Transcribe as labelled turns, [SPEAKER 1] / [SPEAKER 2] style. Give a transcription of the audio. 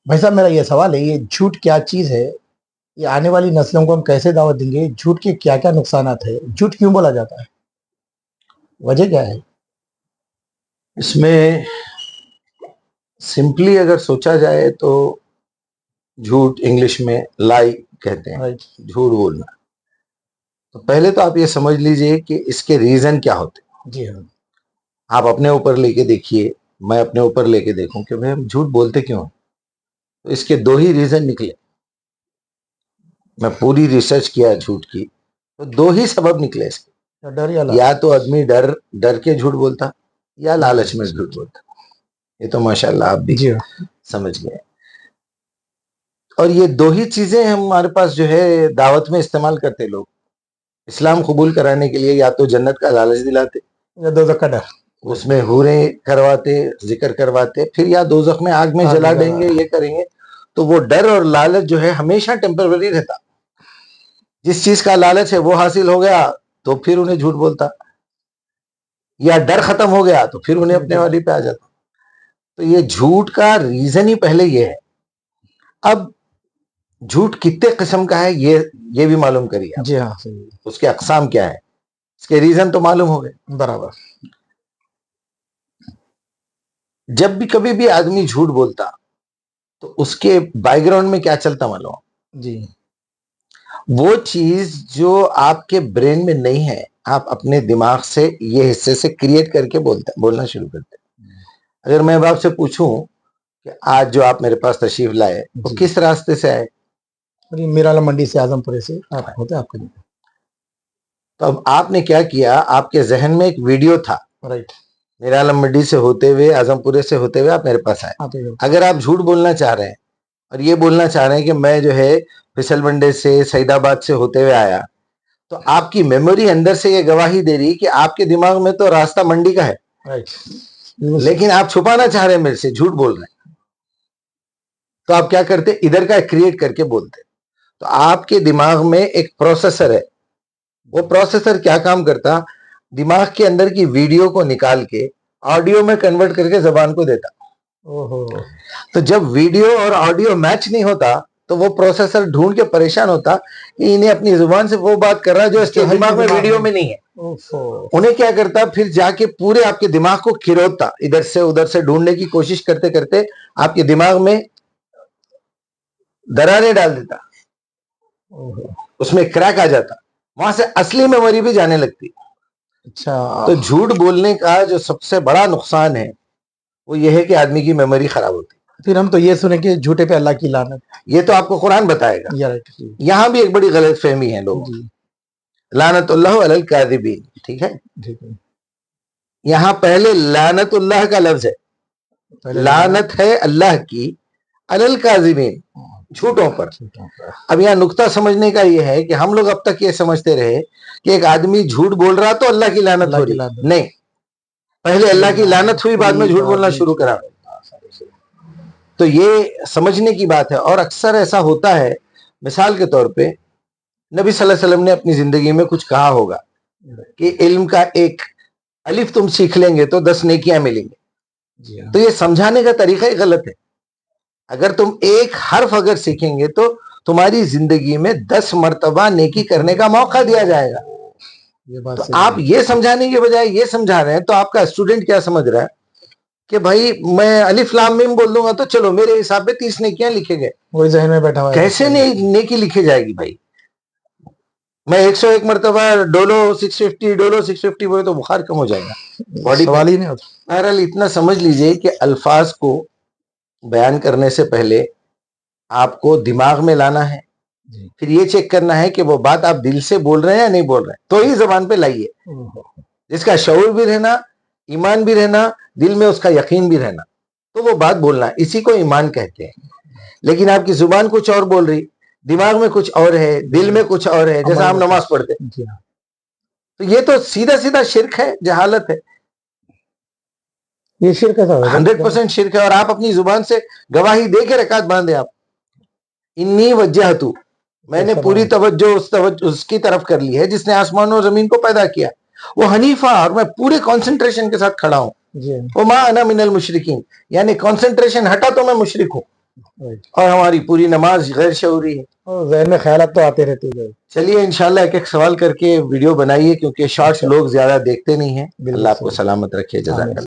[SPEAKER 1] بھائی صاحب میرا یہ سوال ہے، یہ جھوٹ کیا چیز ہے؟ یہ آنے والی نسلوں کو ہم کیسے دعوت دیں گے؟ جھوٹ کے کیا کیا نقصانات ہے؟ جھوٹ کیوں بولا جاتا ہے؟ وجہ کیا ہے؟
[SPEAKER 2] اس میں سمپلی اگر سوچا جائے تو جھوٹ انگلش میں لائی کہتے ہیں،
[SPEAKER 1] رائٹ.
[SPEAKER 2] جھوٹ بولنا. تو پہلے تو آپ یہ سمجھ لیجئے کہ اس کے ریزن کیا ہوتے ہیں.
[SPEAKER 1] جی ہاں.
[SPEAKER 2] آپ اپنے اوپر لے کے دیکھیے، میں اپنے اوپر لے کے دیکھوں کہ بھئی ہم جھوٹ بولتے کیوں ہیں. تو اس کے دو ہی ریزن نکلے. میں پوری ریسرچ کیا جھوٹ کی تو دو ہی سبب نکلے اس کے.
[SPEAKER 1] ڈر یا
[SPEAKER 2] یا تو آدمی ڈر کے جھوٹ بولتا یا لالچ میں جھوٹ بولتا. یہ تو ماشاءاللہ آپ بھی
[SPEAKER 1] جی ہاں.
[SPEAKER 2] سمجھ گئے. اور یہ دو ہی چیزیں ہمارے پاس جو ہے دعوت میں استعمال کرتے لوگ. اسلام قبول کرانے کے لیے یا تو جنت کا لالچ دلاتے
[SPEAKER 1] یا دوزخ کا ڈر،
[SPEAKER 2] اس میں حوریں کرواتے، ذکر کرواتے، پھر یا دوزخ میں آگ میں جلا دیں گے، یہ کریں گے. تو وہ ڈر اور لالچ جو ہے ہمیشہ ٹیمپروری رہتا. جس چیز کا لالچ ہے وہ حاصل ہو گیا تو پھر انہیں جھوٹ بولتا، یا ڈر ختم ہو گیا تو پھر انہیں اپنے والی پہ آ جاتا. تو یہ جھوٹ کا ریزن ہی پہلے یہ ہے. اب جھوٹ کتنے قسم کا ہے یہ بھی معلوم کریے.
[SPEAKER 1] جی ہاں صحیح.
[SPEAKER 2] اس کے اقسام کیا ہے، اس کے ریزن تو معلوم ہو گئے.
[SPEAKER 1] برابر.
[SPEAKER 2] جب بھی کبھی بھی آدمی جھوٹ بولتا تو اس کے بیک گراؤنڈ میں کیا چلتا معلوم؟
[SPEAKER 1] جی.
[SPEAKER 2] وہ چیز جو آپ کے برین میں نہیں ہے، آپ اپنے دماغ سے یہ حصے سے کریٹ کر کے بولنا شروع کرتے. اگر میں آپ سے پوچھوں کہ آج جو آپ میرے پاس تشریف لائے وہ کس راستے سے آئے؟
[SPEAKER 1] میرالم منڈی سے، اعظم پورے سے ہوتے آپ کے.
[SPEAKER 2] تو اب آپ نے کیا کیا، آپ کے ذہن میں ایک ویڈیو تھا،
[SPEAKER 1] رائٹ.
[SPEAKER 2] میرالم منڈی سے ہوتے ہوئے، اعظم پورے سے ہوتے ہوئے آپ میرے پاس آئے. اگر آپ جھوٹ بولنا چاہ رہے ہیں اور یہ بولنا چاہ رہے ہیں کہ میں جو ہے پھسل بنڈے سے، سعید آباد سے ہوتے ہوئے آیا، تو آپ کی میموری اندر سے یہ گواہی دے رہی کہ آپ کے دماغ میں تو راستہ منڈی کا ہے، لیکن آپ چھپانا چاہ رہے ہیں میرے سے، جھوٹ بول رہے ہیں. تو آپ کیا کرتے؟ ادھر کا کریٹ کر کے بولتے. تو آپ کے دماغ میں ایک پروسیسر ہے. وہ پروسیسر کیا کام کرتا؟ دماغ کے اندر کی ویڈیو کو نکال کے آڈیو میں کنورٹ کر کے زبان کو دیتا. تو جب ویڈیو اور آڈیو میچ نہیں ہوتا تو وہ پروسیسر ڈھونڈ کے پریشان ہوتا کہ انہیں اپنی زبان سے وہ بات کر رہا ہے جو اس کے دماغ میں ویڈیو میں نہیں ہے. انہیں کیا کرتا؟ پھر جا کے پورے آپ کے دماغ کو کھروتا، ادھر سے ادھر سے ڈھونڈنے کی کوشش کرتے کرتے آپ کے دماغ میں دراریں ڈال دیتا، اس میں کریک آ جاتا، وہاں سے اصلی میموری بھی جانے لگتی.
[SPEAKER 1] اچھا.
[SPEAKER 2] تو جھوٹ بولنے کا جو سب سے بڑا نقصان ہے وہ یہ ہے کہ آدمی کی میموری خراب ہوتی.
[SPEAKER 1] پھر ہم تو یہ سنیں کہ جھوٹے پہ اللہ کی لعنت.
[SPEAKER 2] یہ تو آپ کو قرآن بتائے گا. یہاں بھی ایک بڑی غلط فہمی ہے لوگوں، لعنت اللہ علی الکاذبین. ٹھیک ہے، یہاں پہلے لعنت اللہ کا لفظ ہے، لعنت ہے اللہ کی علی الکاذبین، جھوٹوں پر. اب یہاں نقطہ سمجھنے کا یہ ہے کہ ہم لوگ اب تک یہ سمجھتے رہے کہ ایک آدمی جھوٹ بول رہا تو اللہ کی لعنت ہو رہی. نہیں، پہلے اللہ کی لعنت ہوئی، بعد میں جھوٹ بولنا شروع کرا. تو یہ سمجھنے کی بات ہے. اور اکثر ایسا ہوتا ہے، مثال کے طور پہ نبی صلی اللہ علیہ وسلم نے اپنی زندگی میں کچھ کہا ہوگا کہ علم کا ایک الف تم سیکھ لیں گے تو 10 نیکیاں ملیں گے. تو یہ سمجھانے کا طریقہ ہی غلط ہے. اگر تم ایک حرف اگر سیکھیں گے تو تمہاری زندگی میں 10 مرتبہ نیکی کرنے کا موقع دیا جائے گا. تو آپ یہ سمجھانے کے بجائے یہ سمجھا رہے ہیں، تو آپ کا اسٹوڈنٹ کیا سمجھ رہا ہے کہ بھائی میں الف لام میم بول دوں گا تو چلو میرے حساب پہ 30 نیکیاں لکھے گئے.
[SPEAKER 1] وہی ذہن میں بیٹھا ہوا ہے.
[SPEAKER 2] کیسے نیکی لکھی جائے گی بھائی؟ میں 101 مرتبہ ڈولو 650 بولے تو بخار کم ہو جائے گا،
[SPEAKER 1] سوال ہی نہیں ہوتا.
[SPEAKER 2] بہرحال اتنا سمجھ لیجئے کہ الفاظ کو بیان کرنے سے پہلے آپ کو دماغ میں لانا ہے، پھر یہ چیک کرنا ہے کہ وہ بات آپ دل سے بول رہے ہیں یا نہیں بول رہے ہیں، تو ہی زبان پہ لائیے. جس کا شعور بھی رہنا، ایمان بھی رہنا، دل میں اس کا یقین بھی رہنا، تو وہ بات بولنا، اسی کو ایمان کہتے ہیں. لیکن آپ کی زبان کچھ اور بول رہی، دماغ میں کچھ اور ہے، دل میں کچھ اور ہے، جیسا ہم نماز پڑھتے، تو یہ تو سیدھا سیدھا شرک ہے، جہالت ہے.
[SPEAKER 1] یہ شرک ہے
[SPEAKER 2] 100% شرک ہے. اور آپ اپنی زبان سے گواہی دے کے رکعت باندھے. آپ انی وجہتو، میں نے پوری توجہ اس کی طرف کر لی ہے جس نے آسمان اور زمین کو پیدا کیا، وہ حنیفہ، اور میں پورے کنسنٹریشن کے ساتھ کھڑا ہوں. وما انا من المشرکین، یعنی کنسنٹریشن ہٹا تو میں مشرک ہوں. اور ہماری پوری نماز غیر شعوری ہے،
[SPEAKER 1] اور ذہن میں خیالات تو آتے رہتے ہیں۔
[SPEAKER 2] چلیے انشاءاللہ ایک ایک سوال کر کے ویڈیو بنائیے، کیونکہ شارٹس لوگ زیادہ دیکھتے نہیں ہیں۔ اللہ آپ کو سلامت رکھے، جزاک اللہ۔